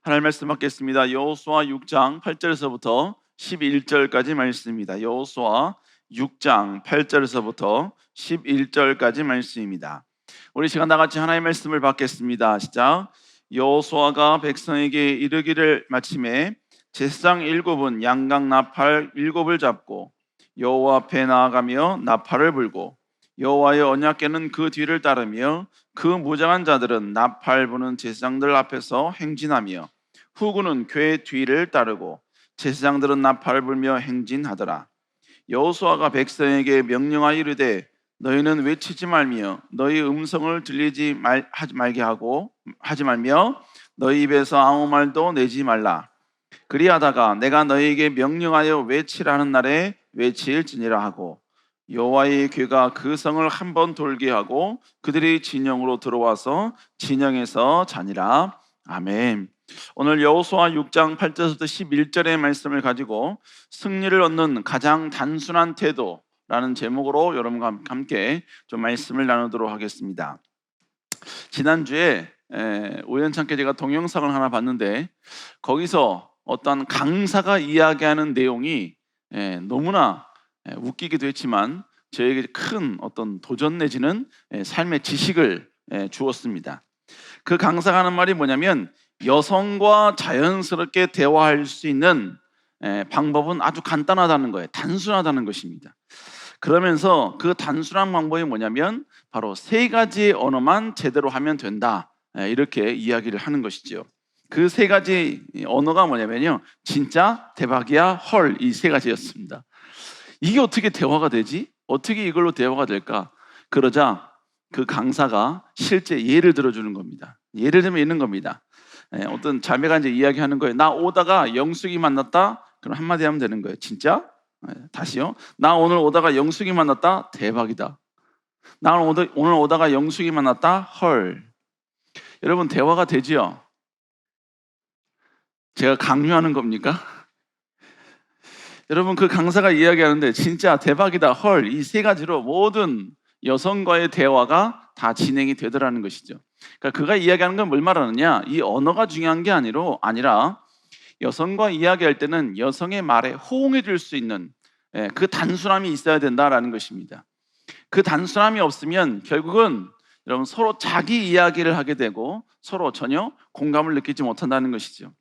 하나님 말씀 받겠습니다. 여호수아 6장 8절에서부터 11절까지 말씀입니다. 여호수아 6장 8절에서부터 11절까지 말씀입니다. 우리 시간 다 같이 하나님의 말씀을 받겠습니다. 시작. 여호수아가 백성에게 이르기를 마침에 제사장 7은 양각 나팔 7을 잡고 여호와 앞에 나아가며 나팔을 불고 여호와의 언약궤는 그 뒤를 따르며 그 무장한 자들은 나팔 부는 제사장들 앞에서 행진하며 후군은 궤 뒤를 따르고 제사장들은 나팔을 불며 행진하더라. 여호수아가 백성에게 명령하여 이르되 너희는 외치지 말며 너희 음성을 하지 말며 너희 입에서 아무 말도 내지 말라. 그리하다가 내가 너희에게 명령하여 외치라는 날에 외칠지니라 하고 여호와의 궤가 그 성을 한 번 돌게 하고 그들이 진영으로 들어와서 진영에서 자니라. 아멘. 오늘 여호수아 6장 8절부터 11절의 말씀을 가지고 승리를 얻는 가장 단순한 태도라는 제목으로 여러분과 함께 좀 말씀을 나누도록 하겠습니다. 지난주에 우연찮게 제가 동영상을 하나 봤는데 거기서 어떤 강사가 이야기하는 내용이 너무나 웃기기도 했지만 저에게 큰 어떤 도전 내지는 삶의 지식을 주었습니다. 그 강사가 하는 말이 뭐냐면 여성과 자연스럽게 대화할 수 있는 방법은 아주 간단하다는 거예요. 단순하다는 것입니다. 그러면서 그 단순한 방법이 뭐냐면 바로 3가지의 언어만 제대로 하면 된다, 이렇게 이야기를 하는 것이죠. 그 3가지 언어가 뭐냐면요, 진짜, 대박이야, 헐, 이 3가지였습니다. 이게 어떻게 대화가 되지? 어떻게 이걸로 대화가 될까? 그러자 그 강사가 실제 예를 들어주는 겁니다. 예를 들면 있는 겁니다. 어떤 자매가 이제 이야기하는 거예요. 나 오다가 영숙이 만났다. 그럼 한마디 하면 되는 거예요. 진짜? 다시요. 나 오늘 오다가 영숙이 만났다. 대박이다. 나 오늘 오다가 영숙이 만났다. 헐. 여러분, 대화가 되지요? 제가 강요하는 겁니까? 여러분, 그 강사가 이야기하는데 진짜 대박이다, 헐, 이 3가지로 모든 여성과의 대화가 다 진행이 되더라는 것이죠. 그러니까 그가 이야기하는 건 뭘 말하느냐, 이 언어가 중요한 게 아니라 여성과 이야기할 때는 여성의 말에 호응해 줄 수 있는 그 단순함이 있어야 된다라는 것입니다. 그 단순함이 없으면 결국은 여러분 서로 자기 이야기를 하게 되고 서로 전혀 공감을 느끼지 못한다는 것이죠.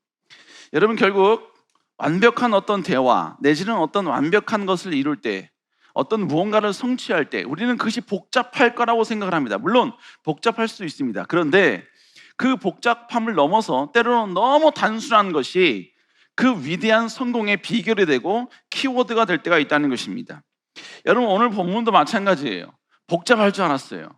여러분, 결국 완벽한 어떤 대화 내지는 어떤 완벽한 것을 이룰 때, 어떤 무언가를 성취할 때 우리는 그것이 복잡할 거라고 생각을 합니다. 물론 복잡할 수 있습니다. 그런데 그 복잡함을 넘어서 때로는 너무 단순한 것이 그 위대한 성공의 비결이 되고 키워드가 될 때가 있다는 것입니다. 여러분, 오늘 본문도 마찬가지예요. 복잡할 줄 알았어요.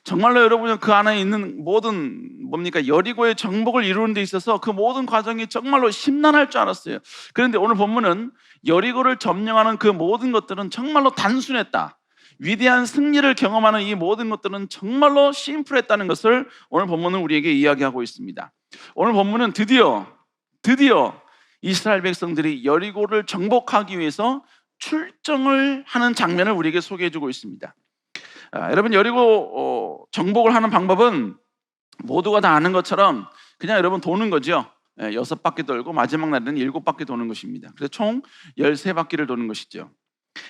정말로 여러분은 그 안에 있는 모든 여리고의 정복을 이루는 데 있어서 그 모든 과정이 정말로 심란할 줄 알았어요. 그런데 오늘 본문은 여리고를 점령하는 그 모든 것들은 정말로 단순했다. 위대한 승리를 경험하는 이 모든 것들은 정말로 심플했다는 것을 오늘 본문은 우리에게 이야기하고 있습니다. 오늘 본문은 드디어 이스라엘 백성들이 여리고를 정복하기 위해서 출정을 하는 장면을 우리에게 소개해주고 있습니다. 여러분, 여리고 정복을 하는 방법은 모두가 다 아는 것처럼 그냥 여러분 도는 거죠. 6바퀴 돌고 마지막 날에는 7바퀴 도는 것입니다. 그래서 총 13바퀴를 도는 것이죠.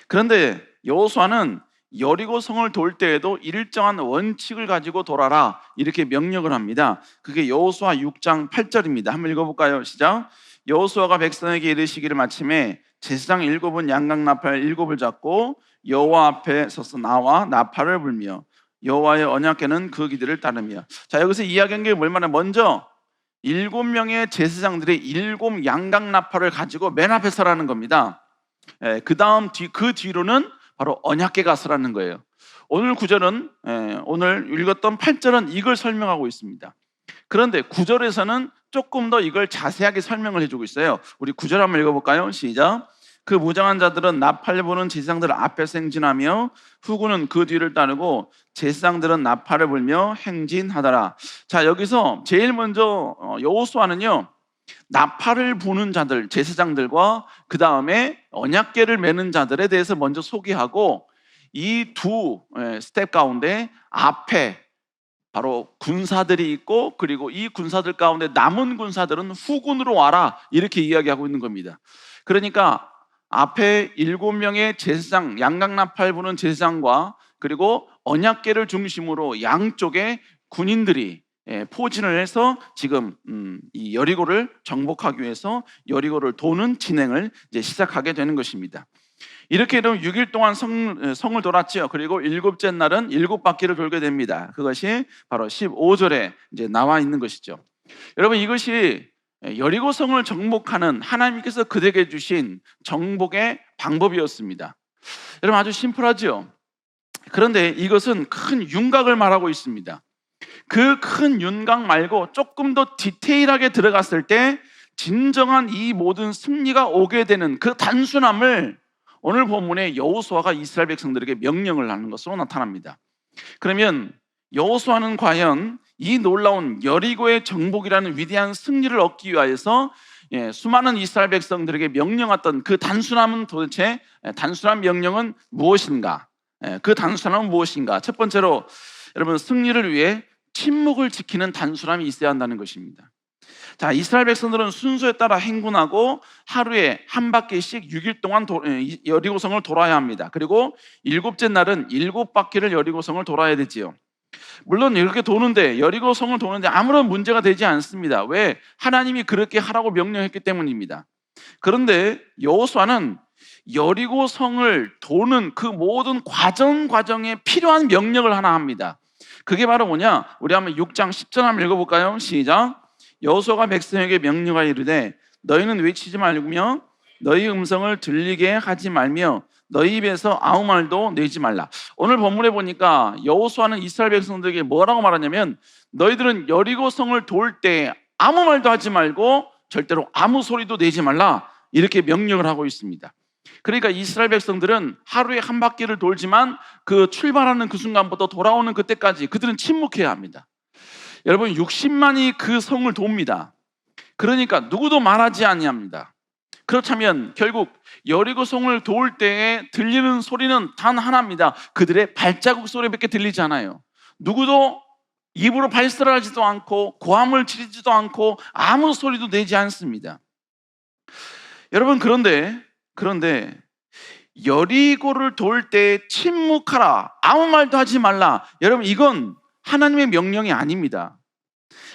그런데 여호수아는 여리고 성을 돌 때에도 일정한 원칙을 가지고 돌아라, 이렇게 명령을 합니다. 그게 여호수아 6장 8절입니다. 한번 읽어볼까요? 시작. 여호수아가 백성에게 이르시기를 마침에 제사장 7은 양각 나팔 7을 잡고 여호와 앞에 서서 나와 나팔을 불며 여호와의 언약궤는 그 길을 따르며. 자, 여기서 이야기한 게 뭘 말하냐, 먼저 7명의 제사장들이 7 양각 나팔을 가지고 맨 앞에 서라는 겁니다. 그 다음 그 뒤로는 바로 언약궤가 서라는 거예요. 오늘 구절은 오늘 읽었던 8절은 이걸 설명하고 있습니다. 그런데 9절에서는 조금 더 이걸 자세하게 설명을 해주고 있어요. 우리 9절 한번 읽어볼까요? 시작. 그 무장한 자들은 나팔 부는 제사장들 앞에서 행진하며 후군은 그 뒤를 따르고 제사장들은 나팔을 불며 행진하더라. 자, 여기서 제일 먼저 여호수아는요, 나팔을 부는 자들, 제사장들과 그 다음에 언약궤를 메는 자들에 대해서 먼저 소개하고 이 두 스텝 가운데 앞에 바로 군사들이 있고, 그리고 이 군사들 가운데 남은 군사들은 후군으로 와라, 이렇게 이야기하고 있는 겁니다. 그러니까 앞에 7명의 제사장, 양각나팔 부는 제사장과 그리고 언약궤를 중심으로 양쪽에 군인들이 포진을 해서 지금 이 여리고를 정복하기 위해서 여리고를 도는 진행을 이제 시작하게 되는 것입니다. 이렇게 되면 6일 동안 성을 돌았죠. 그리고 7째 날은 7바퀴를 돌게 됩니다. 그것이 바로 15절에 이제 나와 있는 것이죠. 여러분, 이것이 여리고 성을 정복하는 하나님께서 그들에게 주신 정복의 방법이었습니다. 여러분, 아주 심플하죠. 그런데 이것은 큰 윤곽을 말하고 있습니다. 그 큰 윤곽 말고 조금 더 디테일하게 들어갔을 때 진정한 이 모든 승리가 오게 되는 그 단순함을 오늘 본문에 여호수아가 이스라엘 백성들에게 명령을 하는 것으로 나타납니다. 그러면 여호수아는 과연 이 놀라운 여리고의 정복이라는 위대한 승리를 얻기 위하여서 수많은 이스라엘 백성들에게 명령했던 그 단순함은 도대체 단순한 명령은 무엇인가? 그 단순함은 무엇인가? 첫 번째로 여러분, 승리를 위해 침묵을 지키는 단순함이 있어야 한다는 것입니다. 자, 이스라엘 백성들은 순서에 따라 행군하고 하루에 한 바퀴씩 6일 동안 여리고성을 돌아야 합니다. 그리고 7째 날은 7바퀴를 여리고성을 돌아야 되지요. 물론 이렇게 여리고성을 도는데 아무런 문제가 되지 않습니다. 왜? 하나님이 그렇게 하라고 명령했기 때문입니다. 그런데 여호수아는 여리고성을 도는 그 모든 과정에 필요한 명령을 하나 합니다. 그게 바로 뭐냐? 우리 한번 6장 10절 한번 읽어볼까요? 시작. 여호수아가 백성에게 명령하여 이르되 너희는 외치지 말며 너희 음성을 들리게 하지 말며 너희 입에서 아무 말도 내지 말라. 오늘 본문에 보니까 여호수아는 이스라엘 백성들에게 뭐라고 말하냐면 너희들은 여리고성을 돌 때 아무 말도 하지 말고 절대로 아무 소리도 내지 말라, 이렇게 명령을 하고 있습니다. 그러니까 이스라엘 백성들은 하루에 한 바퀴를 돌지만 그 출발하는 그 순간부터 돌아오는 그때까지 그들은 침묵해야 합니다. 여러분, 60만이 그 성을 돕니다. 그러니까 누구도 말하지 아니합니다. 그렇다면 결국 여리고 성을 도울 때에 들리는 소리는 단 하나입니다. 그들의 발자국 소리밖에 들리지 않아요. 누구도 입으로 발설하지도 않고 고함을 지르지도 않고 아무 소리도 내지 않습니다. 여러분, 그런데 여리고를 돌 때 침묵하라, 아무 말도 하지 말라. 여러분, 이건 하나님의 명령이 아닙니다.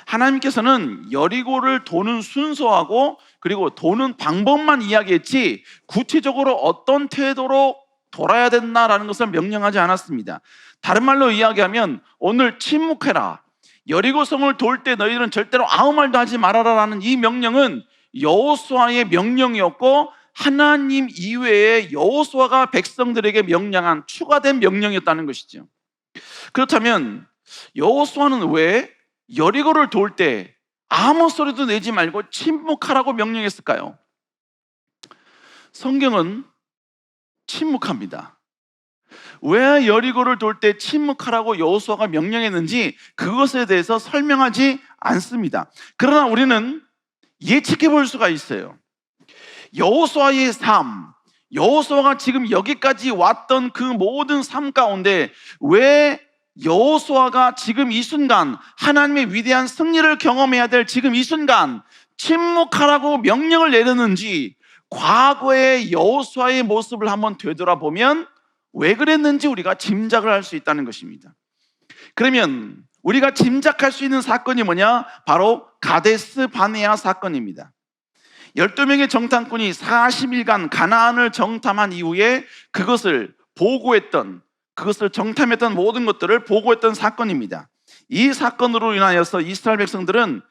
하나님께서는 여리고를 도는 순서하고 그리고 도는 방법만 이야기했지 구체적으로 어떤 태도로 돌아야 된다라는 것을 명령하지 않았습니다. 다른 말로 이야기하면 오늘 침묵해라, 여리고성을 돌 때 너희들은 절대로 아무 말도 하지 말아라라는 이 명령은 여호수아의 명령이었고 하나님 이외에 여호수아가 백성들에게 명령한 추가된 명령이었다는 것이죠. 그렇다면 여호수아는 왜 여리고를 돌 때 아무 소리도 내지 말고 침묵하라고 명령했을까요? 성경은 침묵합니다. 왜 여리고를 돌 때 침묵하라고 여호수아가 명령했는지 그것에 대해서 설명하지 않습니다. 그러나 우리는 예측해 볼 수가 있어요. 여호수아의 삶, 여호수아가 지금 여기까지 왔던 그 모든 삶 가운데 왜 여호수아가 지금 이 순간 하나님의 위대한 승리를 경험해야 될 지금 이 순간 침묵하라고 명령을 내렸는지 과거의 여호수아의 모습을 한번 되돌아보면 왜 그랬는지 우리가 짐작을 할 수 있다는 것입니다. 그러면 우리가 짐작할 수 있는 사건이 뭐냐? 바로 가데스 바네아 사건입니다. 12명의 정탐꾼이 40일간 가나안을 정탐한 이후에 그것을 정탐했던 모든 것들을 보고했던 사건입니다. 이 사건으로 인하여서 이스라엘 백성들은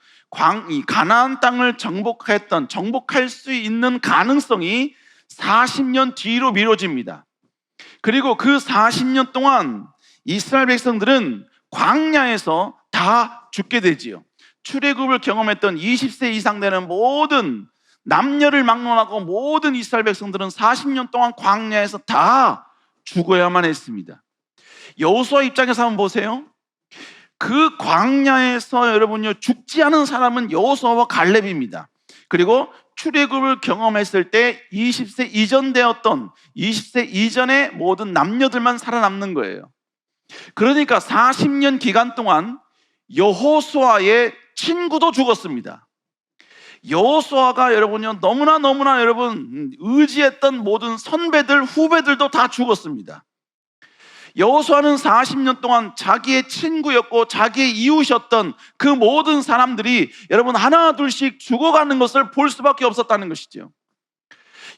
가나안 땅을 정복할 수 있는 가능성이 40년 뒤로 미뤄집니다. 그리고 그 40년 동안 이스라엘 백성들은 광야에서 다 죽게 되지요. 출애굽을 경험했던 20세 이상 되는 모든 남녀를 막론하고 모든 이스라엘 백성들은 40년 동안 광야에서 다 죽어야만 했습니다. 여호수아 입장에서 한번 보세요. 그 광야에서 여러분요 죽지 않은 사람은 여호수아와 갈렙입니다. 그리고 출애굽을 경험했을 때 20세 이전 되었던 20세 이전의 모든 남녀들만 살아남는 거예요. 그러니까 40년 기간 동안 여호수아의 친구도 죽었습니다. 여호수아가 여러분요, 너무나 여러분 의지했던 모든 선배들, 후배들도 다 죽었습니다. 여호수아는 40년 동안 자기의 친구였고 자기의 이웃이었던 그 모든 사람들이 여러분 하나 둘씩 죽어가는 것을 볼 수밖에 없었다는 것이죠.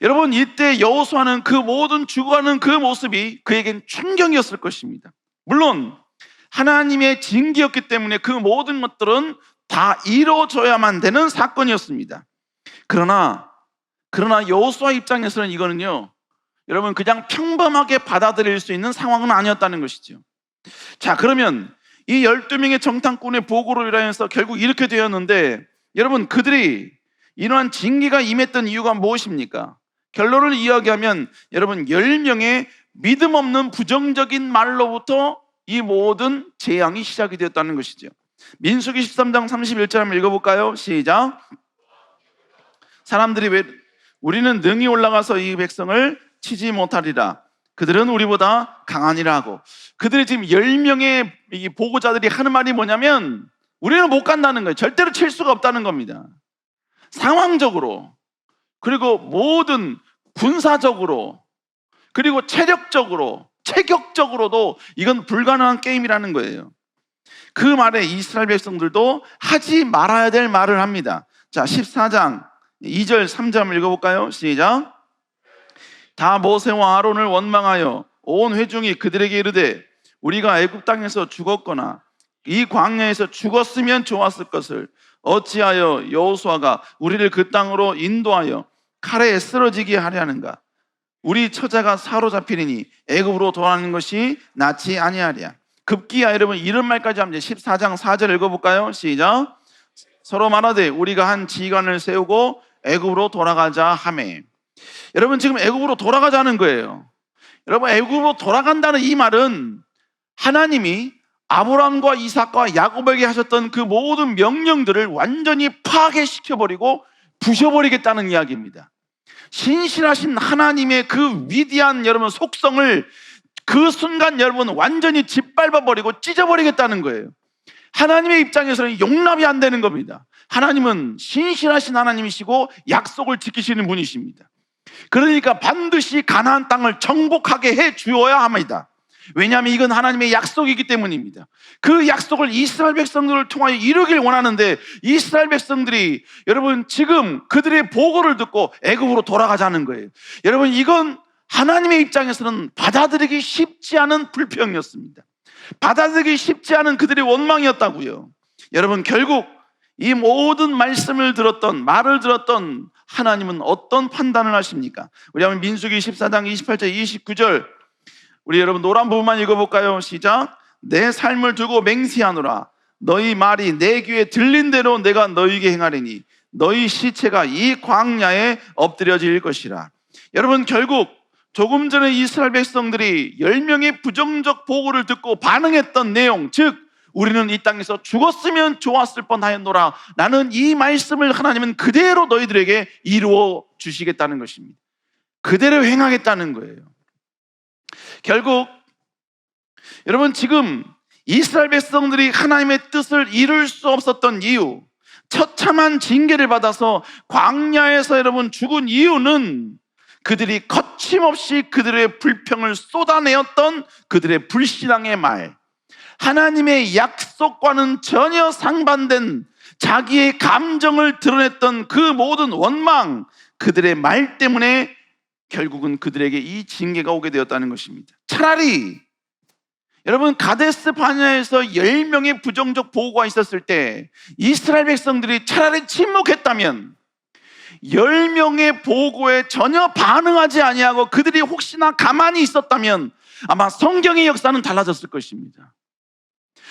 여러분, 이때 여호수아는 그 모든 죽어가는 그 모습이 그에겐 충격이었을 것입니다. 물론 하나님의 징계였기 때문에 그 모든 것들은 다 이루어져야만 되는 사건이었습니다. 그러나 여호수아 입장에서는 이거는요, 여러분 그냥 평범하게 받아들일 수 있는 상황은 아니었다는 것이죠. 자, 그러면 이 12명의 정탐꾼의 보고로 인해서 결국 이렇게 되었는데, 여러분 그들이 이러한 징계가 임했던 이유가 무엇입니까? 결론을 이야기하면 여러분 10명의 믿음 없는 부정적인 말로부터 이 모든 재앙이 시작이 되었다는 것이죠. 민수기 13장 31절 한번 읽어볼까요? 시작. 사람들이 우리는 능히 올라가서 이 백성을 치지 못하리라. 그들은 우리보다 강하니라 하고, 그들이 지금 10명의 이 보고자들이 하는 말이 뭐냐면 우리는 못 간다는 거예요. 절대로 칠 수가 없다는 겁니다. 상황적으로, 그리고 모든 군사적으로, 그리고 체력적으로, 체격적으로도 이건 불가능한 게임이라는 거예요. 그 말에 이스라엘 백성들도 하지 말아야 될 말을 합니다. 자, 14장 2절 3절 읽어볼까요? 시작. 다 모세와 아론을 원망하여 온 회중이 그들에게 이르되 우리가 애굽 땅에서 죽었거나 이 광야에서 죽었으면 좋았을 것을 어찌하여 여호수아가 우리를 그 땅으로 인도하여 칼에 쓰러지게 하려 하는가? 우리 처자가 사로잡히리니 애굽으로 돌아가는 것이 낫지 아니하랴. 급기야 여러분 이런 말까지 하면 14장 4절 읽어볼까요? 시작. 서로 말하되 우리가 한 지휘관을 세우고 애굽으로 돌아가자 하매. 여러분 지금 애굽으로 돌아가자는 거예요. 여러분 애굽으로 돌아간다는 이 말은 하나님이 아브라함과 이삭과 야곱에게 하셨던 그 모든 명령들을 완전히 파괴시켜버리고 부셔버리겠다는 이야기입니다. 신실하신 하나님의 그 위대한 여러분 속성을 그 순간 여러분 완전히 짓밟아버리고 찢어버리겠다는 거예요. 하나님의 입장에서는 용납이 안 되는 겁니다. 하나님은 신실하신 하나님이시고 약속을 지키시는 분이십니다. 그러니까 반드시 가나안 땅을 정복하게 해 주어야 합니다. 왜냐하면 이건 하나님의 약속이기 때문입니다. 그 약속을 이스라엘 백성들을 통하여 이루길 원하는데 이스라엘 백성들이 여러분 지금 그들의 보고를 듣고 애굽으로 돌아가자는 거예요. 여러분 이건 하나님의 입장에서는 받아들이기 쉽지 않은 불평이었습니다. 받아들이기 쉽지 않은 그들의 원망이었다고요. 여러분 결국 이 모든 말씀을 들었던 말을 들었던 하나님은 어떤 판단을 하십니까? 우리 한번 민수기 14장 28절 29절 우리 여러분 노란 부분만 읽어볼까요? 시작. 내 삶을 두고 맹세하노라. 너희 말이 내 귀에 들린 대로 내가 너희에게 행하리니 너희 시체가 이 광야에 엎드려질 것이라. 여러분 결국 조금 전에 이스라엘 백성들이 10명의 부정적 보고를 듣고 반응했던 내용, 즉 우리는 이 땅에서 죽었으면 좋았을 뻔하였노라 라는 이 말씀을 하나님은 그대로 너희들에게 이루어 주시겠다는 것입니다. 그대로 행하겠다는 거예요. 결국 여러분 지금 이스라엘 백성들이 하나님의 뜻을 이룰 수 없었던 이유, 처참한 징계를 받아서 광야에서 여러분 죽은 이유는 그들이 거침없이 그들의 불평을 쏟아내었던 그들의 불신앙의 말, 하나님의 약속과는 전혀 상반된 자기의 감정을 드러냈던 그 모든 원망, 그들의 말 때문에 결국은 그들에게 이 징계가 오게 되었다는 것입니다. 차라리 여러분 가데스 바네아에서 10명의 부정적 보고가 있었을 때 이스라엘 백성들이 차라리 침묵했다면 10명의 보고에 전혀 반응하지 아니하고 그들이 혹시나 가만히 있었다면 아마 성경의 역사는 달라졌을 것입니다.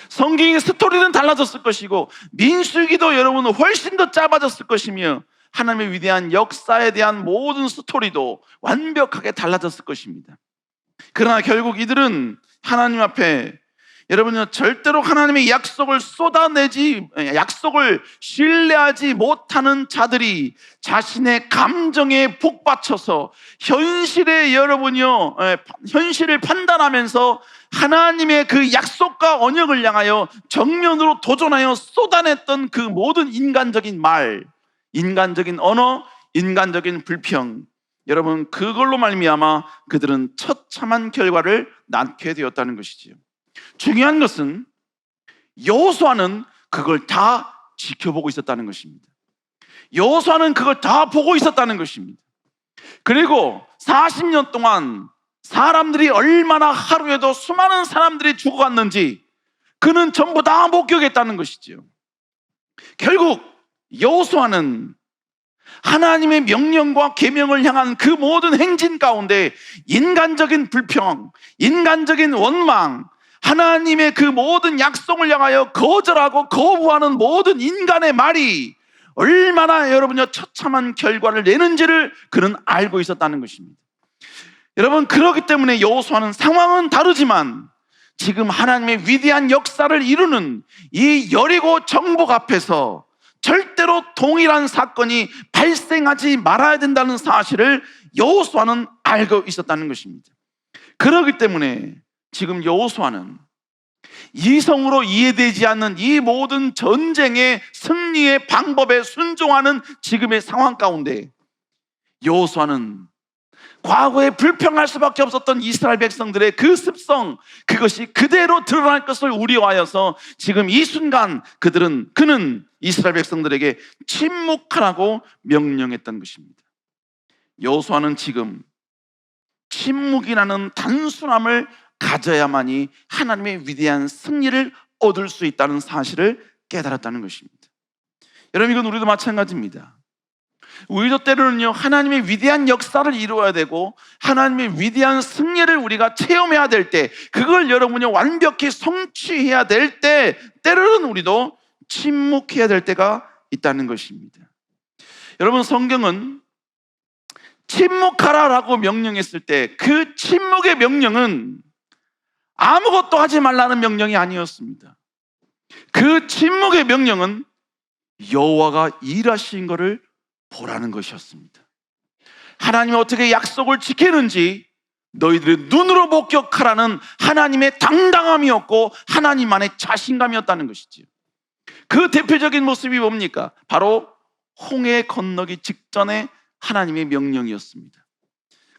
성경의 스토리는 달라졌을 것이고 민수기도 여러분은 훨씬 더 짧아졌을 것이며 하나님의 위대한 역사에 대한 모든 스토리도 완벽하게 달라졌을 것입니다. 그러나 결국 이들은 하나님 앞에 여러분요, 절대로 하나님의 약속을 약속을 신뢰하지 못하는 자들이 자신의 감정에 북받쳐서 현실을 판단하면서 하나님의 그 약속과 언약을 향하여 정면으로 도전하여 쏟아냈던 그 모든 인간적인 말, 인간적인 언어, 인간적인 불평, 여러분, 그걸로 말미암아 그들은 처참한 결과를 낳게 되었다는 것이지요. 중요한 것은 여호수아는 그걸 다 지켜보고 있었다는 것입니다. 여호수아는 그걸 다 보고 있었다는 것입니다. 그리고 40년 동안 사람들이 얼마나 하루에도 수많은 사람들이 죽어갔는지 그는 전부 다 목격했다는 것이지요. 결국 여호수아는 하나님의 명령과 계명을 향한 그 모든 행진 가운데 인간적인 불평, 인간적인 원망, 하나님의 그 모든 약속을 향하여 거절하고 거부하는 모든 인간의 말이 얼마나 여러분요 처참한 결과를 내는지를 그는 알고 있었다는 것입니다. 여러분, 그렇기 때문에 여호수아는 상황은 다르지만 지금 하나님의 위대한 역사를 이루는 이 여리고 정복 앞에서 절대로 동일한 사건이 발생하지 말아야 된다는 사실을 여호수아는 알고 있었다는 것입니다. 그렇기 때문에 지금 여호수아는 이성으로 이해되지 않는 이 모든 전쟁의 승리의 방법에 순종하는 지금의 상황 가운데 여호수아는 과거에 불평할 수밖에 없었던 이스라엘 백성들의 그 습성, 그것이 그대로 드러날 것을 우려하여서 지금 이 순간 그는 이스라엘 백성들에게 침묵하라고 명령했던 것입니다. 여호수아는 지금 침묵이라는 단순함을 가져야만이 하나님의 위대한 승리를 얻을 수 있다는 사실을 깨달았다는 것입니다. 여러분, 이건 우리도 마찬가지입니다. 우리도 때로는요, 하나님의 위대한 역사를 이루어야 되고 하나님의 위대한 승리를 우리가 체험해야 될 때, 그걸 여러분이 완벽히 성취해야 될 때, 때로는 우리도 침묵해야 될 때가 있다는 것입니다. 여러분, 성경은 침묵하라라고 명령했을 때 그 침묵의 명령은 아무것도 하지 말라는 명령이 아니었습니다. 그 침묵의 명령은 여호와가 일하신 것을 보라는 것이었습니다. 하나님이 어떻게 약속을 지키는지 너희들의 눈으로 목격하라는 하나님의 당당함이었고 하나님만의 자신감이었다는 것이지요. 그 대표적인 모습이 뭡니까? 바로 홍해 건너기 직전에 하나님의 명령이었습니다.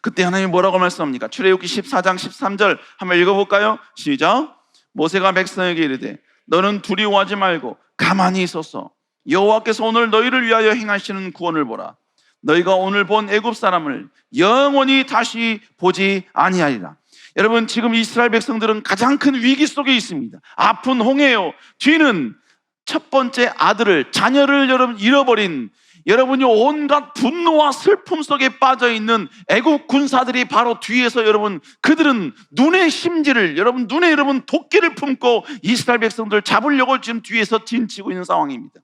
그때 하나님이 뭐라고 말씀합니까? 출애굽기 14장 13절 한번 읽어볼까요? 시작. 모세가 백성에게 이르되 너는 두려워하지 말고 가만히 있어서 여호와께서 오늘 너희를 위하여 행하시는 구원을 보라. 너희가 오늘 본 애굽 사람을 영원히 다시 보지 아니하리라. 여러분, 지금 이스라엘 백성들은 가장 큰 위기 속에 있습니다. 아픈 홍해요. 뒤는 첫 번째 자녀를 여러분 잃어버린, 여러분이 온갖 분노와 슬픔 속에 빠져 있는 애국 군사들이 바로 뒤에서 여러분, 그들은 눈에 심지를, 눈에 도끼를 품고 이스라엘 백성들을 잡으려고 지금 뒤에서 진치고 있는 상황입니다.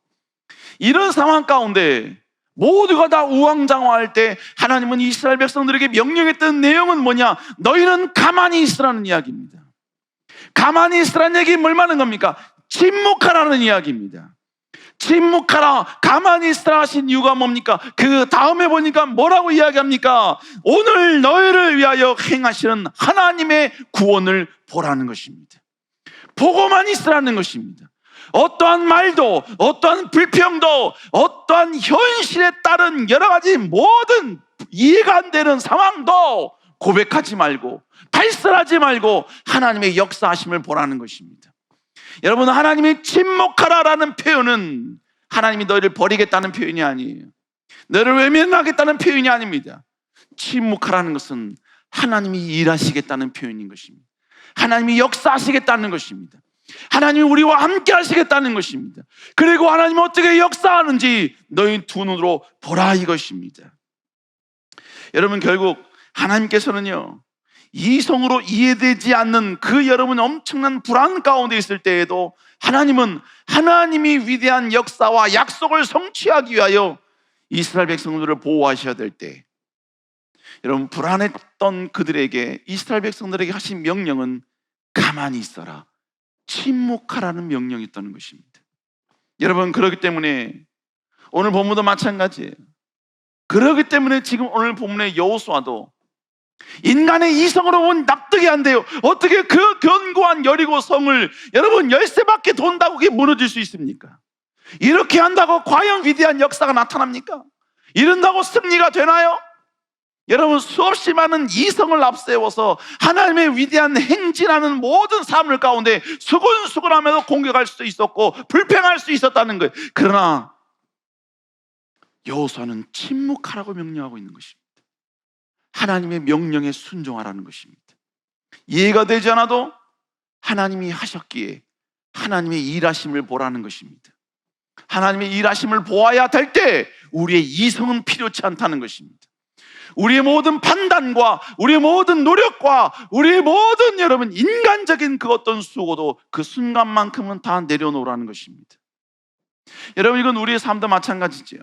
이런 상황 가운데 모두가 다 우왕좌왕할 때 하나님은 이스라엘 백성들에게 명령했던 내용은 뭐냐? 너희는 가만히 있으라는 이야기입니다. 가만히 있으라는 얘기는 뭘 말하는 겁니까? 침묵하라는 이야기입니다. 침묵하라, 가만히 있으라 하신 이유가 뭡니까? 그 다음에 보니까 뭐라고 이야기합니까? 오늘 너희를 위하여 행하시는 하나님의 구원을 보라는 것입니다. 보고만 있으라는 것입니다. 어떠한 말도, 어떠한 불평도, 어떠한 현실에 따른 여러 가지 모든 이해가 안 되는 상황도 고백하지 말고 발설하지 말고 하나님의 역사하심을 보라는 것입니다. 여러분, 하나님이 침묵하라라는 표현은 하나님이 너희를 버리겠다는 표현이 아니에요. 너희를 외면하겠다는 표현이 아닙니다. 침묵하라는 것은 하나님이 일하시겠다는 표현인 것입니다. 하나님이 역사하시겠다는 것입니다. 하나님이 우리와 함께 하시겠다는 것입니다. 그리고 하나님이 어떻게 역사하는지 너희 두 눈으로 보라, 이것입니다. 여러분, 결국 하나님께서는요, 이성으로 이해되지 않는 그 여러분 엄청난 불안 가운데 있을 때에도 하나님은 하나님이 위대한 역사와 약속을 성취하기 위하여 이스라엘 백성들을 보호하셔야 될 때, 여러분, 불안했던 그들에게, 이스라엘 백성들에게 하신 명령은 가만히 있어라, 침묵하라는 명령이 있다는 것입니다. 여러분, 그렇기 때문에 오늘 본문도 마찬가지예요. 그렇기 때문에 지금 오늘 본문의 여호수아도 인간의 이성으로 보면 납득이 안 돼요. 어떻게 그 견고한 여리고 성을 여러분 13바퀴 돈다고 그게 무너질 수 있습니까? 이렇게 한다고 과연 위대한 역사가 나타납니까? 이런다고 승리가 되나요? 여러분, 수없이 많은 이성을 앞세워서 하나님의 위대한 행진하는 모든 삶을 가운데 수근수근하면서 공격할 수도 있었고 불평할 수 있었다는 거예요. 그러나 여호수아는 침묵하라고 명령하고 있는 것입니다. 하나님의 명령에 순종하라는 것입니다. 이해가 되지 않아도 하나님이 하셨기에 하나님의 일하심을 보라는 것입니다. 하나님의 일하심을 보아야 될 때 우리의 이성은 필요치 않다는 것입니다. 우리의 모든 판단과 우리의 모든 노력과 우리의 모든 여러분 인간적인 그 어떤 수고도 그 순간만큼은 다 내려놓으라는 것입니다. 여러분, 이건 우리의 삶도 마찬가지지요.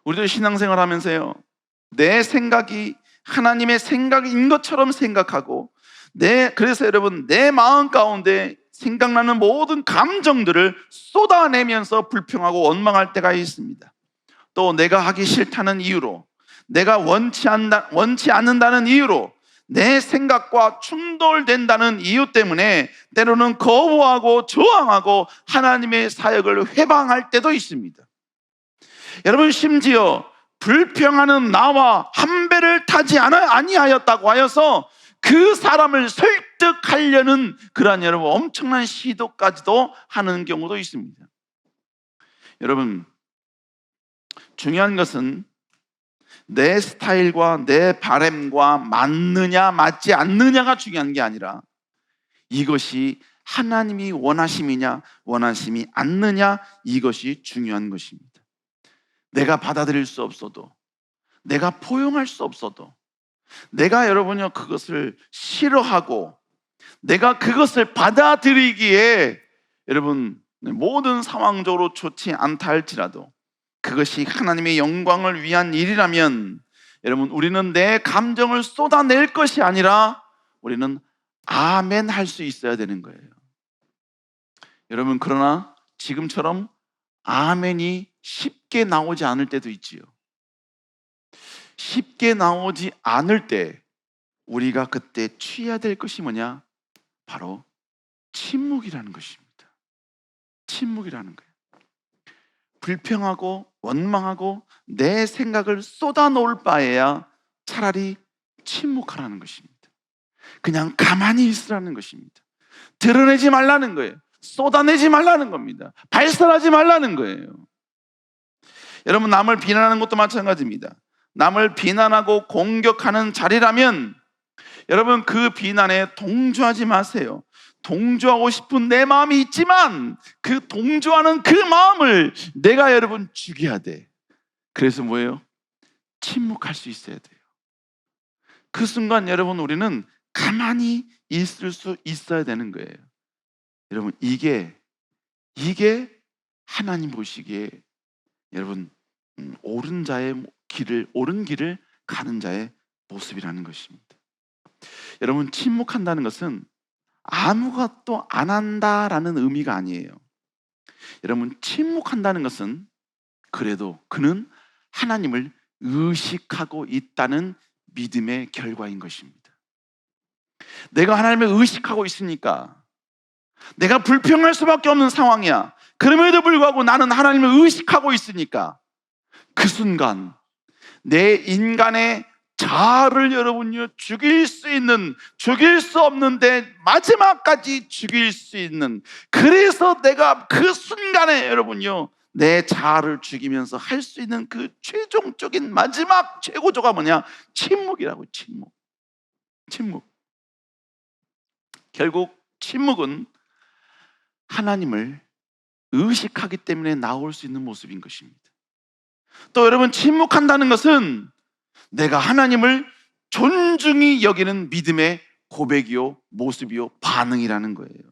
우리도 신앙생활 하면서요, 내 생각이 하나님의 생각인 것처럼 생각하고 그래서 여러분 내 마음 가운데 생각나는 모든 감정들을 쏟아내면서 불평하고 원망할 때가 있습니다. 또 내가 하기 싫다는 이유로, 내가 원치 않는다는 이유로, 내 생각과 충돌된다는 이유 때문에 때로는 거부하고 저항하고 하나님의 사역을 회방할 때도 있습니다. 여러분, 심지어 불평하는 나와 한 배를 타지 아니하였다고 하여서 그 사람을 설득하려는 그러한 여러분 엄청난 시도까지도 하는 경우도 있습니다. 여러분, 중요한 것은 내 스타일과 내 바램과 맞느냐 맞지 않느냐가 중요한 게 아니라 이것이 하나님이 원하심이냐 원하심이 않느냐, 이것이 중요한 것입니다. 내가 받아들일 수 없어도, 내가 포용할 수 없어도, 내가 여러분요 그것을 싫어하고 내가 그것을 받아들이기에 여러분 모든 상황적으로 좋지 않다 할지라도 그것이 하나님의 영광을 위한 일이라면 여러분 우리는 내 감정을 쏟아낼 것이 아니라 우리는 아멘 할 수 있어야 되는 거예요. 여러분, 그러나 지금처럼 아멘이 쉽게 나오지 않을 때도 있지요. 쉽게 나오지 않을 때 우리가 그때 취해야 될 것이 뭐냐? 바로 침묵이라는 것입니다. 침묵이라는 거예요. 불평하고 원망하고 내 생각을 쏟아놓을 바에야 차라리 침묵하라는 것입니다. 그냥 가만히 있으라는 것입니다. 드러내지 말라는 거예요. 쏟아내지 말라는 겁니다. 발설하지 말라는 거예요. 여러분, 남을 비난하는 것도 마찬가지입니다. 남을 비난하고 공격하는 자리라면 여러분 그 비난에 동조하지 마세요. 동조하고 싶은 내 마음이 있지만 그 동조하는 그 마음을 내가 여러분 죽여야 돼. 그래서 뭐예요? 침묵할 수 있어야 돼요. 그 순간 여러분 우리는 가만히 있을 수 있어야 되는 거예요. 여러분, 이게 하나님 보시기에 여러분 옳은 길을 가는 자의 모습이라는 것입니다. 여러분, 침묵한다는 것은 아무것도 안 한다라는 의미가 아니에요. 여러분, 침묵한다는 것은 그래도 그는 하나님을 의식하고 있다는 믿음의 결과인 것입니다. 내가 하나님을 의식하고 있으니까 내가 불평할 수밖에 없는 상황이야. 그럼에도 불구하고 나는 하나님을 의식하고 있으니까 그 순간 내 인간의 자아를 여러분요 죽일 수 없는데 마지막까지 죽일 수 있는, 그래서 내가 그 순간에 여러분요 내 자아를 죽이면서 할 수 있는 그 최종적인 마지막 최고조가 뭐냐? 침묵이라고. 침묵. 결국 침묵은 하나님을 의식하기 때문에 나올 수 있는 모습인 것입니다. 또 여러분, 침묵한다는 것은 내가 하나님을 존중히 여기는 믿음의 고백이요, 모습이요, 반응이라는 거예요.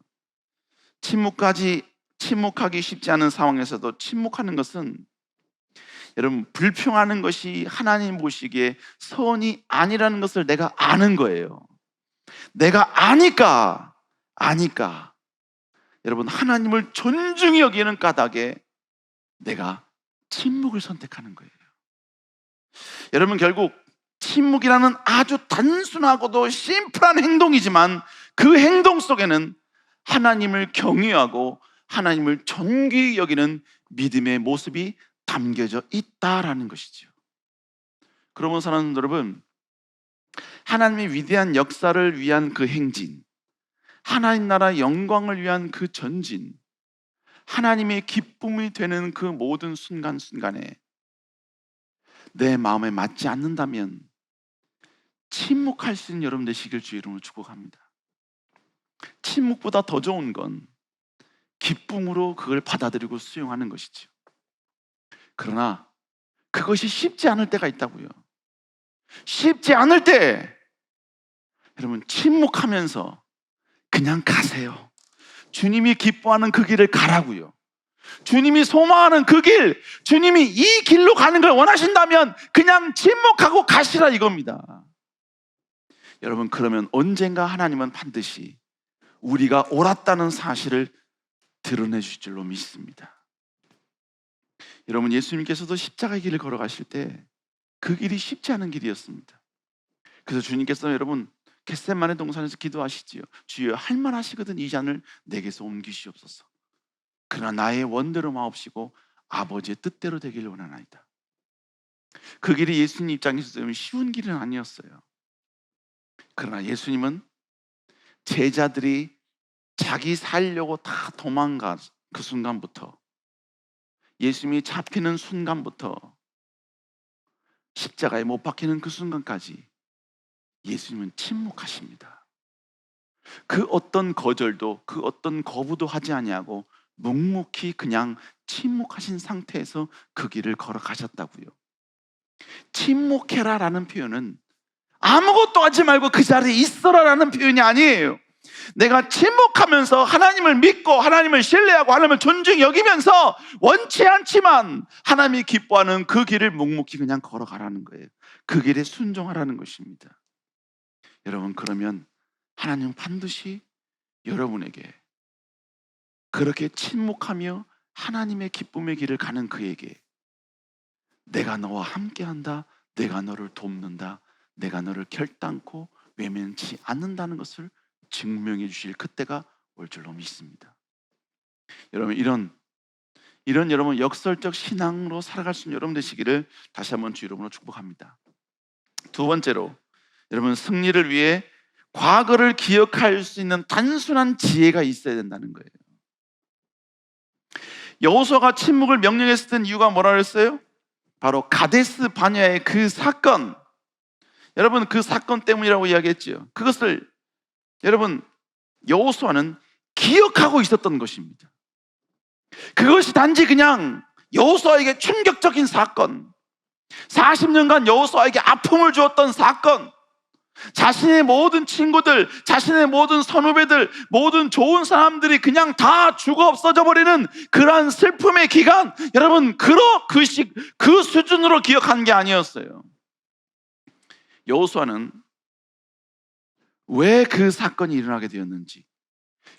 침묵하기 쉽지 않은 상황에서도 침묵하는 것은 여러분 불평하는 것이 하나님 보시기에 선이 아니라는 것을 내가 아는 거예요. 내가 아니까 여러분, 하나님을 존중히 여기는 까닭에 내가 침묵을 선택하는 거예요. 여러분, 결국 침묵이라는 아주 단순하고도 심플한 행동이지만 그 행동 속에는 하나님을 경외하고 하나님을 존귀히 여기는 믿음의 모습이 담겨져 있다라는 것이죠. 그러면 사랑하는 여러분, 하나님의 위대한 역사를 위한 그 행진, 하나님 나라 영광을 위한 그 전진, 하나님의 기쁨이 되는 그 모든 순간순간에 내 마음에 맞지 않는다면 침묵할 수 있는 여러분 되시길 주의 이름으로 축복합니다. 침묵보다 더 좋은 건 기쁨으로 그걸 받아들이고 수용하는 것이죠. 그러나 그것이 쉽지 않을 때가 있다고요. 쉽지 않을 때 여러분, 침묵하면서 그냥 가세요. 주님이 기뻐하는 그 길을 가라고요. 주님이 소망하는 그 길, 주님이 이 길로 가는 걸 원하신다면 그냥 침묵하고 가시라 이겁니다. 여러분, 그러면 언젠가 하나님은 반드시 우리가 옳았다는 사실을 드러내 주실 줄로 믿습니다. 여러분, 예수님께서도 십자가의 길을 걸어가실 때 그 길이 쉽지 않은 길이었습니다. 그래서 주님께서 여러분 겟세마네 동산에서 기도하시지요. 주여, 할만하시거든 이 잔을 내게서 옮기시옵소서. 그러나 나의 원대로 마옵시고 아버지의 뜻대로 되기를 원하나이다. 그 길이 예수님 입장에서 쉬운 길은 아니었어요. 그러나 예수님은 제자들이 자기 살려고 다 도망간 그 순간부터, 예수님이 잡히는 순간부터 십자가에 못 박히는 그 순간까지 예수님은 침묵하십니다. 그 어떤 거절도 그 어떤 거부도 하지 아니하고 묵묵히 그냥 침묵하신 상태에서 그 길을 걸어가셨다고요. 침묵해라라는 표현은 아무것도 하지 말고 그 자리에 있어라라는 표현이 아니에요. 내가 침묵하면서 하나님을 믿고 하나님을 신뢰하고 하나님을 존중히 여기면서 원치 않지만 하나님이 기뻐하는 그 길을 묵묵히 그냥 걸어가라는 거예요. 그 길에 순종하라는 것입니다. 여러분, 그러면 하나님은 반드시 여러분에게 그렇게 침묵하며 하나님의 기쁨의 길을 가는 그에게 내가 너와 함께한다, 내가 너를 돕는다, 내가 너를 결단코 외면치 않는다는 것을 증명해 주실 그때가 올 줄로 믿습니다. 여러분, 이런 여러분 역설적 신앙으로 살아갈 수 있는 여러분 되시기를 다시 한번 주 이름으로 축복합니다. 두 번째로, 여러분 승리를 위해 과거를 기억할 수 있는 단순한 지혜가 있어야 된다는 거예요. 여호수아가 침묵을 명령했을 때 이유가 뭐라 그랬어요? 바로 가데스 바네아의 그 사건, 여러분 그 사건 때문이라고 이야기했죠. 그것을 여러분 여호수아는 기억하고 있었던 것입니다. 그것이 단지 그냥 여호수아에게 충격적인 사건, 40년간 여호수아에게 아픔을 주었던 사건, 자신의 모든 친구들, 자신의 모든 선후배들, 모든 좋은 사람들이 그냥 다 죽어 없어져 버리는 그러한 슬픔의 기간, 여러분 그 수준으로 기억한 게 아니었어요. 여호수아는 왜 그 사건이 일어나게 되었는지,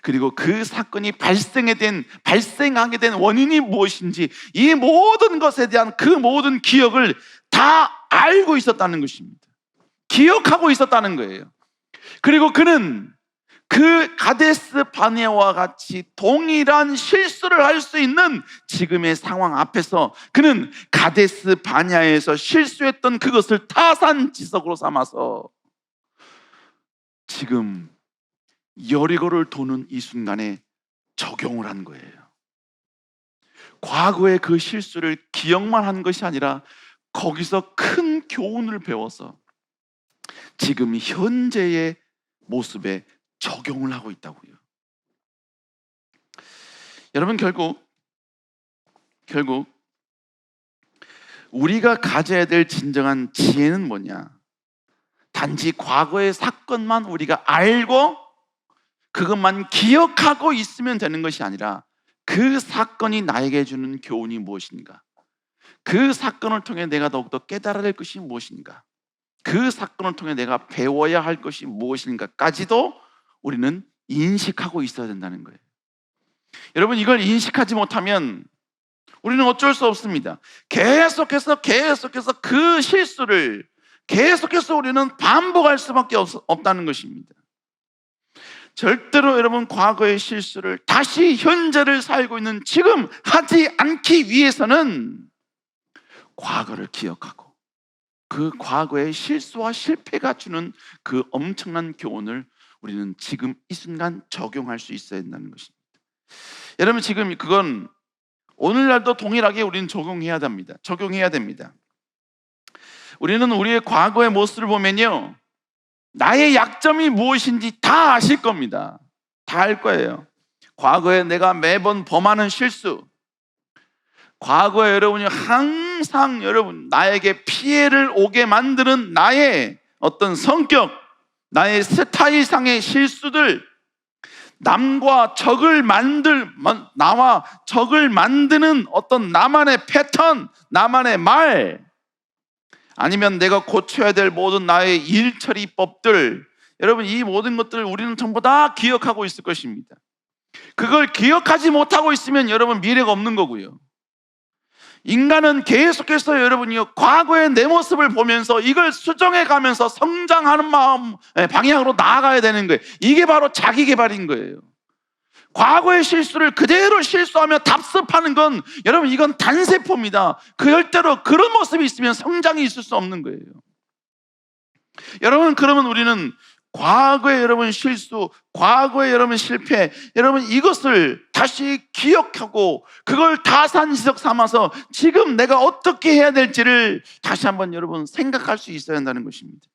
그리고 그 사건이 발생하게 된 원인이 무엇인지, 이 모든 것에 대한 그 모든 기억을 다 알고 있었다는 것입니다. 기억하고 있었다는 거예요. 그리고 그는 그 가데스 바네아와 같이 동일한 실수를 할 수 있는 지금의 상황 앞에서 그는 가데스 바네아에서 실수했던 그것을 타산지석으로 삼아서 지금 여리고를 도는 이 순간에 적용을 한 거예요. 과거의 그 실수를 기억만 한 것이 아니라 거기서 큰 교훈을 배워서 지금 현재의 모습에 적용을 하고 있다고요. 여러분, 결국 우리가 가져야 될 진정한 지혜는 뭐냐? 단지 과거의 사건만 우리가 알고 그것만 기억하고 있으면 되는 것이 아니라 그 사건이 나에게 주는 교훈이 무엇인가? 그 사건을 통해 내가 더욱더 깨달아야 할 것이 무엇인가? 그 사건을 통해 내가 배워야 할 것이 무엇인가까지도 우리는 인식하고 있어야 된다는 거예요. 여러분, 이걸 인식하지 못하면 우리는 어쩔 수 없습니다. 계속해서 그 실수를 계속해서 우리는 반복할 수밖에 없다는 것입니다. 절대로 여러분, 과거의 실수를 다시 현재를 살고 있는 지금 하지 않기 위해서는 과거를 기억하고 그 과거의 실수와 실패가 주는 그 엄청난 교훈을 우리는 지금 이 순간 적용할 수 있어야 된다는 것입니다. 여러분, 지금 그건 오늘날도 동일하게 우리는 적용해야 됩니다. 우리는 우리의 과거의 모습을 보면요, 나의 약점이 무엇인지 다 아실 겁니다. 다 알 거예요. 과거에 내가 매번 범하는 실수, 과거에 여러분이 항상 나에게 피해를 오게 만드는 나의 어떤 성격, 나의 스타일상의 실수들, 나와 적을 만드는 어떤 나만의 패턴, 나만의 말, 아니면 내가 고쳐야 될 모든 나의 일처리법들, 여러분, 이 모든 것들을 우리는 전부 다 기억하고 있을 것입니다. 그걸 기억하지 못하고 있으면 여러분, 미래가 없는 거고요. 인간은 계속해서 여러분이요, 과거의 내 모습을 보면서 이걸 수정해 가면서 성장하는 방향으로 나아가야 되는 거예요. 이게 바로 자기 개발인 거예요. 과거의 실수를 그대로 실수하며 답습하는 건 여러분, 이건 단세포입니다. 절대로 그런 모습이 있으면 성장이 있을 수 없는 거예요. 여러분, 그러면 우리는 과거의 여러분 실수, 과거의 여러분 실패, 여러분 이것을 다시 기억하고 그걸 타산지석 삼아서 지금 내가 어떻게 해야 될지를 다시 한번 여러분 생각할 수 있어야 한다는 것입니다.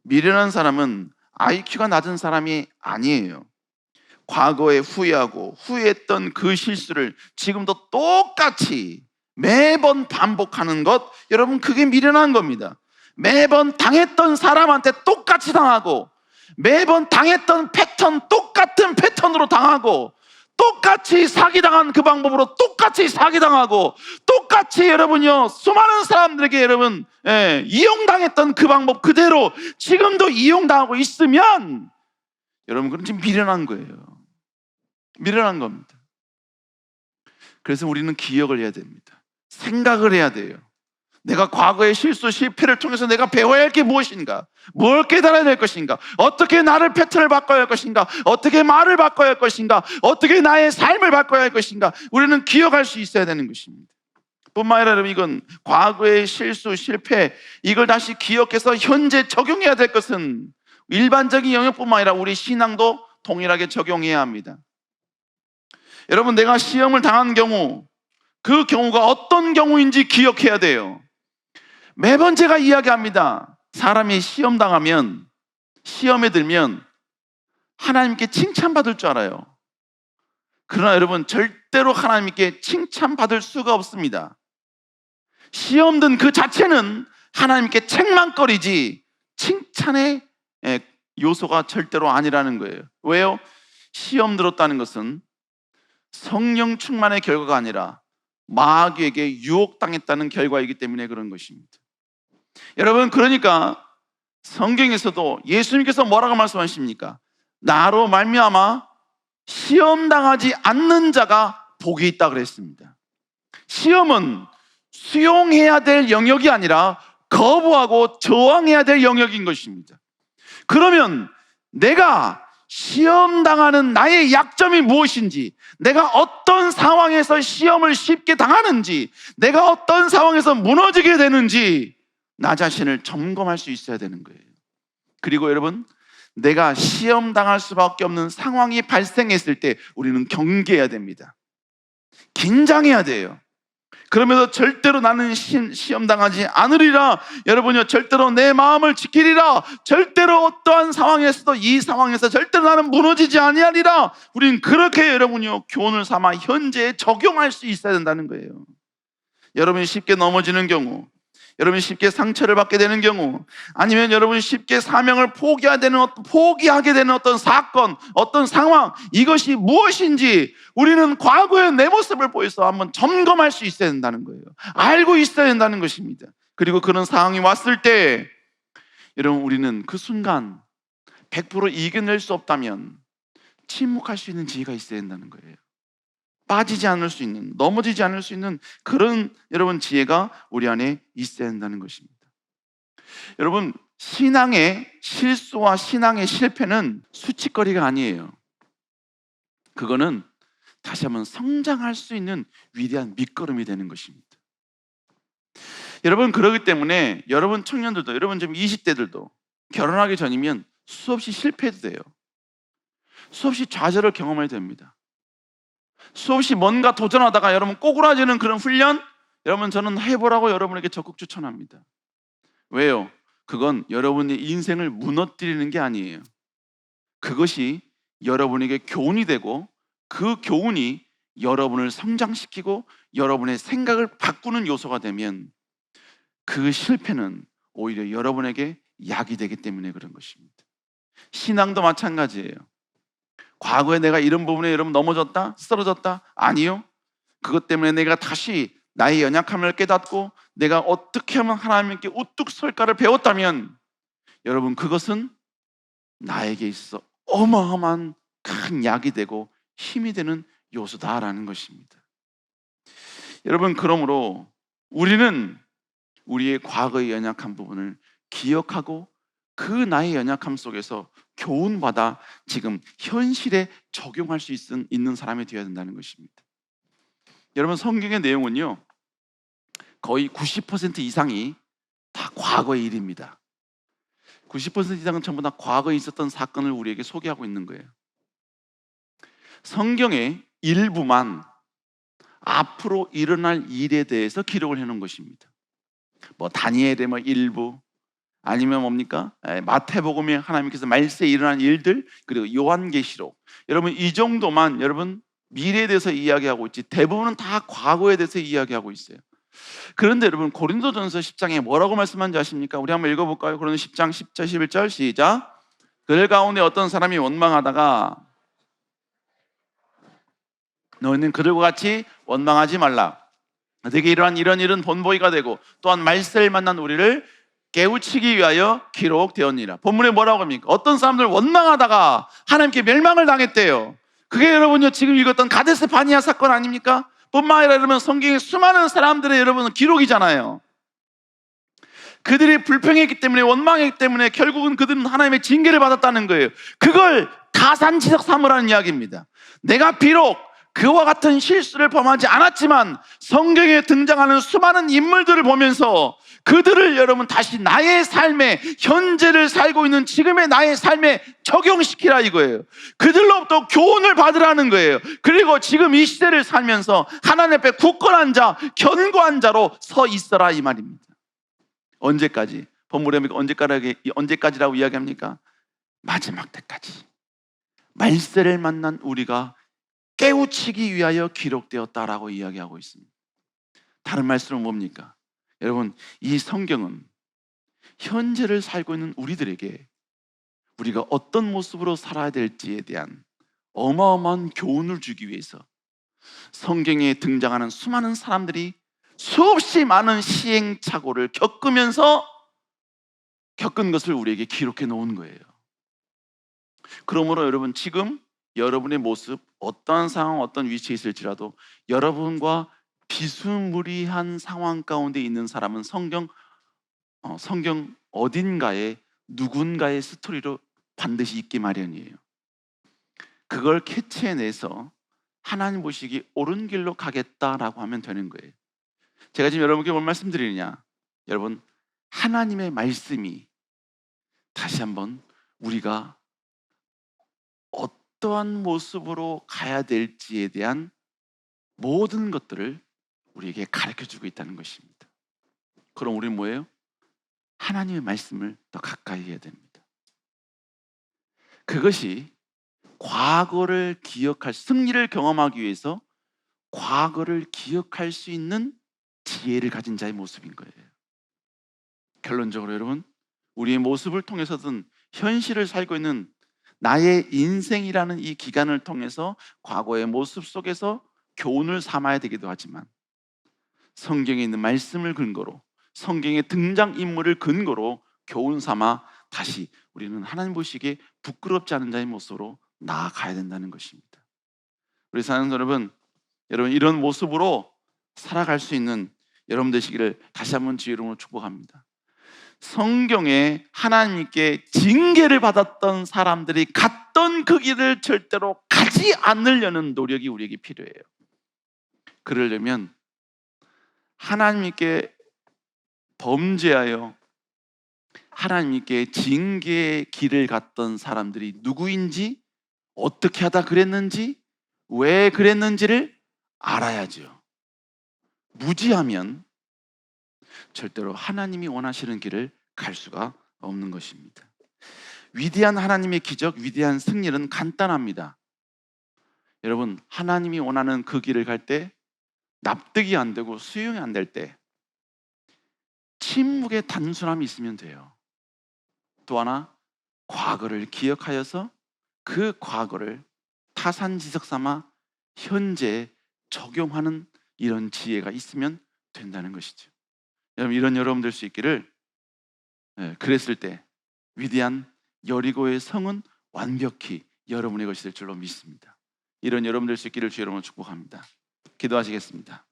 미련한 사람은 IQ가 낮은 사람이 아니에요. 과거에 후회했던 그 실수를 지금도 똑같이 매번 반복하는 것, 여러분, 그게 미련한 겁니다. 매번 당했던 사람한테 똑같이 당하고, 매번 당했던 패턴, 똑같은 패턴으로 당하고, 똑같이 사기당한 그 방법으로 똑같이 사기당하고, 똑같이 여러분요, 수많은 사람들에게 여러분 이용당했던 그 방법 그대로 지금도 이용당하고 있으면 여러분, 그건 지금 미련한 거예요. 미련한 겁니다. 그래서 우리는 기억을 해야 됩니다. 생각을 해야 돼요. 내가 과거의 실수, 실패를 통해서 내가 배워야 할 게 무엇인가? 뭘 깨달아야 될 것인가? 어떻게 나를 패턴을 바꿔야 할 것인가? 어떻게 말을 바꿔야 할 것인가? 어떻게 나의 삶을 바꿔야 할 것인가? 우리는 기억할 수 있어야 되는 것입니다. 뿐만 아니라 여러분, 이건 과거의 실수, 실패, 이걸 다시 기억해서 현재 적용해야 될 것은 일반적인 영역뿐만 아니라 우리 신앙도 동일하게 적용해야 합니다. 여러분, 내가 시험을 당한 경우, 그 경우가 어떤 경우인지 기억해야 돼요. 매번 제가 이야기합니다. 사람이 시험 당하면, 시험에 들면 하나님께 칭찬받을 줄 알아요. 그러나 여러분, 절대로 하나님께 칭찬받을 수가 없습니다. 시험 든 그 자체는 하나님께 책망거리지 칭찬의 요소가 절대로 아니라는 거예요. 왜요? 시험 들었다는 것은 성령 충만의 결과가 아니라 마귀에게 유혹당했다는 결과이기 때문에 그런 것입니다. 여러분, 그러니까 성경에서도 예수님께서 뭐라고 말씀하십니까? 나로 말미암아 시험당하지 않는 자가 복이 있다 그랬습니다. 시험은 수용해야 될 영역이 아니라 거부하고 저항해야 될 영역인 것입니다. 그러면 내가 시험당하는 나의 약점이 무엇인지, 내가 어떤 상황에서 시험을 쉽게 당하는지, 내가 어떤 상황에서 무너지게 되는지 나 자신을 점검할 수 있어야 되는 거예요. 그리고 여러분, 내가 시험당할 수밖에 없는 상황이 발생했을 때 우리는 경계해야 됩니다. 긴장해야 돼요. 그러면서 절대로 나는 시험당하지 않으리라, 여러분요, 절대로 내 마음을 지키리라, 절대로 어떠한 상황에서도 이 상황에서 절대로 나는 무너지지 아니하리라, 우리는 그렇게 여러분요, 교훈을 삼아 현재에 적용할 수 있어야 된다는 거예요. 여러분이 쉽게 넘어지는 경우, 여러분이 쉽게 상처를 받게 되는 경우, 아니면 여러분이 쉽게 사명을 포기하게 되는 어떤 사건, 어떤 상황, 이것이 무엇인지 우리는 과거의 내 모습을 보여서 한번 점검할 수 있어야 된다는 거예요. 알고 있어야 된다는 것입니다. 그리고 그런 상황이 왔을 때 여러분, 우리는 그 순간 100% 이겨낼 수 없다면 침묵할 수 있는 지혜가 있어야 된다는 거예요. 빠지지 않을 수 있는, 넘어지지 않을 수 있는 그런 여러분 지혜가 우리 안에 있어야 한다는 것입니다. 여러분, 신앙의 실수와 신앙의 실패는 수치거리가 아니에요. 그거는 다시 한번 성장할 수 있는 위대한 밑거름이 되는 것입니다. 여러분, 그렇기 때문에 여러분 청년들도, 여러분 지금 20대들도 결혼하기 전이면 수없이 실패해도 돼요. 수없이 좌절을 경험해야 됩니다. 수없이 뭔가 도전하다가 여러분 꼬꾸라지는 그런 훈련, 여러분 저는 해보라고 여러분에게 적극 추천합니다. 왜요? 그건 여러분의 인생을 무너뜨리는 게 아니에요. 그것이 여러분에게 교훈이 되고 그 교훈이 여러분을 성장시키고 여러분의 생각을 바꾸는 요소가 되면 그 실패는 오히려 여러분에게 약이 되기 때문에 그런 것입니다. 신앙도 마찬가지예요. 과거에 내가 이런 부분에 여러분 넘어졌다? 쓰러졌다? 아니요. 그것 때문에 내가 다시 나의 연약함을 깨닫고 내가 어떻게 하면 하나님께 우뚝 설까를 배웠다면 여러분 그것은 나에게 있어 어마어마한 큰 약이 되고 힘이 되는 요소다라는 것입니다. 여러분, 그러므로 우리는 우리의 과거의 연약한 부분을 기억하고 그 나의 연약함 속에서 교훈받아 지금 현실에 적용할 수 있는 사람이 되어야 된다는 것입니다. 여러분, 성경의 내용은요 거의 90% 이상이 다 과거의 일입니다. 90% 이상은 전부 다 과거에 있었던 사건을 우리에게 소개하고 있는 거예요. 성경의 일부만 앞으로 일어날 일에 대해서 기록을 해놓은 것입니다. 뭐 다니엘의 뭐 일부, 아니면 뭡니까? 마태복음에 하나님께서 말세에 일어난 일들, 그리고 요한계시록, 여러분 이 정도만 여러분 미래에 대해서 이야기하고 있지 대부분은 다 과거에 대해서 이야기하고 있어요. 그런데 여러분 고린도전서 10장에 뭐라고 말씀하는지 아십니까? 우리 한번 읽어볼까요? 고린도 10장 10절 11절 시작. 그들 가운데 어떤 사람이 원망하다가 너희는 그들과 같이 원망하지 말라. 내게 이러한 이런 일은 본보기가 되고 또한 말세를 만난 우리를 깨우치기 위하여 기록되었니라. 본문에 뭐라고 합니까? 어떤 사람들 원망하다가 하나님께 멸망을 당했대요. 그게 여러분요 지금 읽었던 가데스 바니아 사건 아닙니까? 뿐만 아니라 여러분 성경에 수많은 사람들의 여러분은 기록이잖아요. 그들이 불평했기 때문에 원망했기 때문에 결국은 그들은 하나님의 징계를 받았다는 거예요. 그걸 가산지석 삼으라는 이야기입니다. 내가 비록 그와 같은 실수를 범하지 않았지만 성경에 등장하는 수많은 인물들을 보면서 그들을 여러분 다시 나의 삶에, 현재를 살고 있는 지금의 나의 삶에 적용시키라 이거예요. 그들로부터 교훈을 받으라는 거예요. 그리고 지금 이 시대를 살면서 하나님 앞에 굳건한 자, 견고한 자로 서 있어라 이 말입니다. 언제까지? 본문에 언제까지라고 이야기합니까? 마지막 때까지. 말세를 만난 우리가 깨우치기 위하여 기록되었다라고 이야기하고 있습니다. 다른 말씀은 뭡니까? 여러분, 이 성경은 현재를 살고 있는 우리들에게 우리가 어떤 모습으로 살아야 될지에 대한 어마어마한 교훈을 주기 위해서 성경에 등장하는 수많은 사람들이 수없이 많은 시행착오를 겪으면서 겪은 것을 우리에게 기록해 놓은 거예요. 그러므로 여러분 지금 여러분의 모습, 어떠한 상황, 어떤 위치에 있을지라도 여러분과 비스무리한 상황 가운데 있는 사람은 성경 어딘가에 누군가의 스토리로 반드시 있기 마련이에요. 그걸 캐치해내서 하나님 보시기 옳은 길로 가겠다라고 하면 되는 거예요. 제가 지금 여러분께 뭘 말씀드리느냐? 여러분, 하나님의 말씀이 다시 한번 우리가 어떠한 모습으로 가야 될지에 대한 모든 것들을 우리에게 가르쳐주고 있다는 것입니다. 그럼 우리는 뭐예요? 하나님의 말씀을 더 가까이 해야 됩니다. 그것이 과거를 기억할, 승리를 경험하기 위해서 과거를 기억할 수 있는 지혜를 가진 자의 모습인 거예요. 결론적으로 여러분, 우리의 모습을 통해서든 현실을 살고 있는 나의 인생이라는 이 기간을 통해서 과거의 모습 속에서 교훈을 삼아야 되기도 하지만 성경에 있는 말씀을 근거로, 성경의 등장인물을 근거로 교훈 삼아 다시 우리는 하나님 보시기에 부끄럽지 않은 자의 모습으로 나아가야 된다는 것입니다. 우리 사랑하는 여러분, 여러분 이런 모습으로 살아갈 수 있는 여러분 되시기를 다시 한번 주의 이름으로 축복합니다. 성경에 하나님께 징계를 받았던 사람들이 갔던 그 길을 절대로 가지 않으려는 노력이 우리에게 필요해요. 그러려면 하나님께 범죄하여 하나님께 징계의 길을 갔던 사람들이 누구인지, 어떻게 하다 그랬는지, 왜 그랬는지를 알아야죠. 무지하면 절대로 하나님이 원하시는 길을 갈 수가 없는 것입니다. 위대한 하나님의 기적, 위대한 승리는 간단합니다. 여러분, 하나님이 원하는 그 길을 갈 때 납득이 안 되고 수용이 안 될 때 침묵의 단순함이 있으면 돼요. 또 하나, 과거를 기억하여서 그 과거를 타산지석 삼아 현재에 적용하는 이런 지혜가 있으면 된다는 것이죠. 여러분, 이런 여러분 될 수 있기를, 그랬을 때 위대한 여리고의 성은 완벽히 여러분의 것이 될 줄로 믿습니다. 이런 여러분 될 수 있기를 주 여러분 축복합니다. 기도하시겠습니다.